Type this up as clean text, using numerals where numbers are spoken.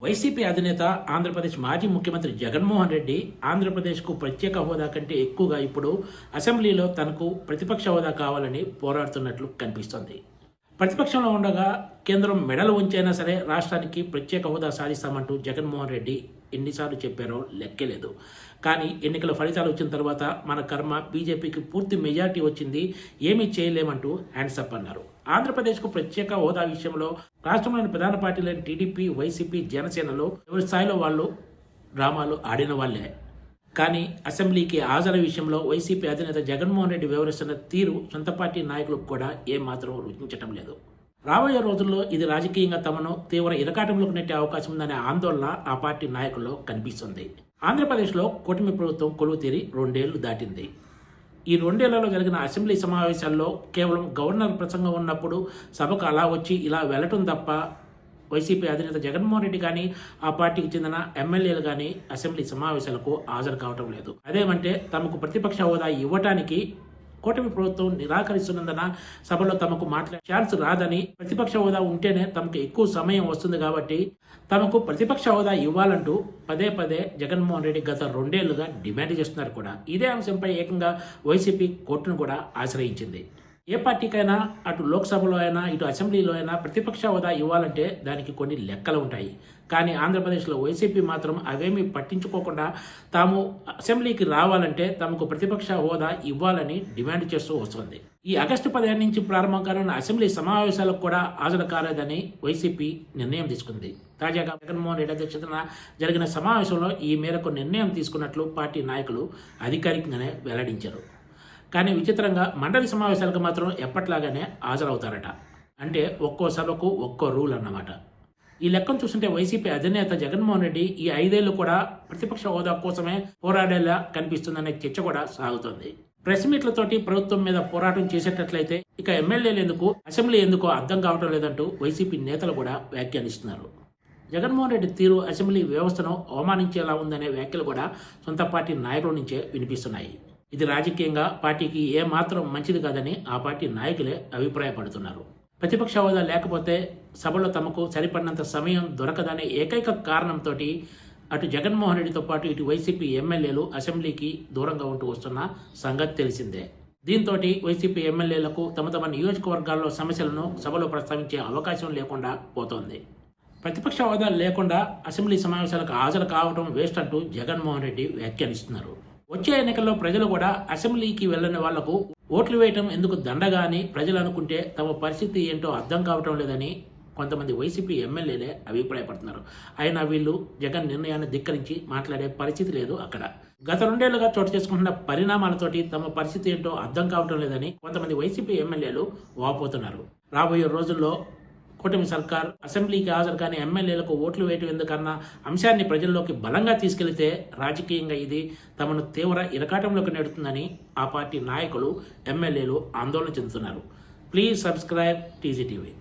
YCP అధినేత ఆంధ్రప్రదేశ్ మాజీ ముఖ్యమంత్రి జగన్మోహన్ రెడ్డి ఆంధ్రప్రదేశ్కు ప్రత్యేక హోదా కంటే ఎక్కువగా ఇప్పుడు అసెంబ్లీలో తనకు ప్రతిపక్ష హోదా కావాలని పోరాడుతున్నట్లు కనిపిస్తోంది. ప్రతిపక్షంలో ఉండగా కేంద్రం మెడలు ఉంచైనా సరే రాష్ట్రానికి ప్రత్యేక హోదా సాధిస్తామంటూ జగన్మోహన్ రెడ్డి ఎన్నిసార్లు చెప్పారో లెక్కలేదు. కానీ ఎన్నికల ఫలితాలు వచ్చిన తర్వాత మన కర్మ, బీజేపీకి పూర్తి మెజార్టీ వచ్చింది, ఏమీ చేయలేమంటూ హ్యాండ్స్ అప్ అన్నారు. ఆంధ్రప్రదేశ్కు ప్రత్యేక హోదా విషయంలో రాష్ట్రంలోని ప్రధాన పార్టీలైన టీడీపీ, వైసీపీ, జనసేనలో ఎవరి స్థాయిలో వాళ్ళు డ్రామాలు ఆడిన వాళ్లే. కానీ అసెంబ్లీకి హాజరు విషయంలో వైసీపీ అధినేత జగన్మోహన్ రెడ్డి వ్యవహరిస్తున్న తీరు సొంత పార్టీ నాయకులకు కూడా ఏమాత్రం రుచించటం లేదు. రాబోయే రోజుల్లో ఇది రాజకీయంగా తమను తీవ్ర ఇరకాటంలోకి నెట్టే అవకాశం ఉందనే ఆందోళన ఆ పార్టీ నాయకుల్లో కనిపిస్తుంది. ఆంధ్రప్రదేశ్లో కూటమి ప్రభుత్వం కొలువు తీరి 2 ఏళ్లు దాటింది. ఈ 2 ఏళ్లలో జరిగిన అసెంబ్లీ సమావేశాల్లో కేవలం గవర్నర్ ప్రసంగం ఉన్నప్పుడు సభకు అలా వచ్చి ఇలా వెళ్లటం తప్ప వైసీపీ అధినేత జగన్మోహన్ రెడ్డి కానీ ఆ పార్టీకి చెందిన ఎమ్మెల్యేలు కానీ అసెంబ్లీ సమావేశాలకు హాజరు కావటం లేదు. అదేమంటే తమకు ప్రతిపక్ష హోదా ఇవ్వటానికి కూటమి ప్రభుత్వం నిరాకరిస్తున్నందున సభలో తమకు మాట్లాడే ఛాన్స్ రాదని, ప్రతిపక్ష హోదా ఉంటేనే తమకు ఎక్కువ సమయం వస్తుంది కాబట్టి తమకు ప్రతిపక్ష హోదా ఇవ్వాలంటూ పదే పదే జగన్మోహన్ రెడ్డి గత 2 ఏళ్లుగా డిమాండ్ చేస్తున్నారు కూడా. ఇదే అంశంపై ఏకంగా వైసీపీ కోర్టును కూడా ఆశ్రయించింది. ఏ పార్టీకైనా అటు లోక్సభలో అయినా ఇటు అసెంబ్లీలో అయినా ప్రతిపక్ష హోదా ఇవ్వాలంటే దానికి కొన్ని లెక్కలు ఉంటాయి. కానీ ఆంధ్రప్రదేశ్లో వైసీపీ మాత్రం అవేమీ పట్టించుకోకుండా తాము అసెంబ్లీకి రావాలంటే తమకు ప్రతిపక్ష హోదా ఇవ్వాలని డిమాండ్ చేస్తూ వస్తుంది. ఈ ఆగస్టు 15 నుంచి ప్రారంభం కానున్న అసెంబ్లీ సమావేశాలకు కూడా హాజరు కాలేదని వైసీపీ నిర్ణయం తీసుకుంది. తాజాగా జగన్మోహన్ రెడ్డి అధ్యక్షతన జరిగిన సమావేశంలో ఈ మేరకు నిర్ణయం తీసుకున్నట్లు పార్టీ నాయకులు అధికారికంగానే వెల్లడించారు. కానీ విచిత్రంగా మండలి సమావేశాలకు మాత్రం ఎప్పట్లాగానే హాజరవుతారట. అంటే ఒక్కో సభకు ఒక్కో రూల్ అన్నమాట. ఈ లెక్కను చూస్తుంటే వైసీపీ అధినేత జగన్మోహన్ రెడ్డి ఈ 5 ఏళ్లు కూడా ప్రతిపక్ష హోదా కోసమే పోరాడేలా కనిపిస్తుందనే చర్చ కూడా సాగుతోంది. ప్రెస్ మీట్లతోటి ప్రభుత్వం మీద పోరాటం చేసేటట్లయితే ఇక ఎమ్మెల్యేలు ఎందుకు, అసెంబ్లీ ఎందుకో అర్థం కావటం లేదంటూ వైసీపీ నేతలు కూడా వ్యాఖ్యానిస్తున్నారు. జగన్మోహన్ రెడ్డి తీరు అసెంబ్లీ వ్యవస్థను అవమానించేలా ఉందనే వ్యాఖ్యలు కూడా సొంత పార్టీ నాయకుల నుంచే వినిపిస్తున్నాయి. ఇది రాజకీయంగా పార్టీకి ఏమాత్రం మంచిది కాదని ఆ పార్టీ నాయకులే అభిప్రాయపడుతున్నారు. ప్రతిపక్ష హోదా లేకపోతే సభలో తమకు సరిపడినంత సమయం దొరకదనే ఏకైక కారణంతో అటు జగన్మోహన్ రెడ్డితో పాటు ఇటు వైసీపీ ఎమ్మెల్యేలు అసెంబ్లీకి దూరంగా ఉంటూ వస్తున్న సంగతి తెలిసిందే. దీంతో వైసీపీ ఎమ్మెల్యేలకు తమ నియోజకవర్గాల్లో సమస్యలను సభలో ప్రస్తావించే అవకాశం లేకుండా పోతోంది. ప్రతిపక్ష హోదా లేకుండా అసెంబ్లీ సమావేశాలకు హాజరు కావడం వేస్ట్ అంటూ జగన్మోహన్ రెడ్డి వ్యాఖ్యానిస్తున్నారు. వచ్చే ఎన్నికల్లో ప్రజలు కూడా అసెంబ్లీకి వెళ్లని వాళ్లకు ఓట్లు వేయటం ఎందుకు దండగా అని ప్రజలు అనుకుంటే తమ పరిస్థితి ఏంటో అర్థం కావటం లేదని కొంతమంది వైసీపీ ఎమ్మెల్యేలే అభిప్రాయపడుతున్నారు. అయినా వీళ్ళు జగన్ నిర్ణయాన్ని ధిక్కరించి మాట్లాడే పరిస్థితి లేదు అక్కడ. గత 2 ఏళ్లుగా చోటు చేసుకుంటున్న పరిణామాలతోటి తమ పరిస్థితి ఏంటో అర్థం కావటం లేదని కొంతమంది వైసీపీ ఎమ్మెల్యేలు వాపోతున్నారు. రాబోయే రోజుల్లో కూటమి సర్కార్ అసెంబ్లీకి హాజరు కాని ఎమ్మెల్యేలకు ఓట్లు వేయటం ఎందుకన్న అంశాన్ని ప్రజల్లోకి బలంగా తీసుకెళ్తే రాజకీయంగా ఇది తమను తీవ్ర ఇరకాటంలోకి నెడుతుందని ఆ పార్టీ నాయకులు, ఎమ్మెల్యేలు ఆందోళన చెందుతున్నారు. Please subscribe TGTV.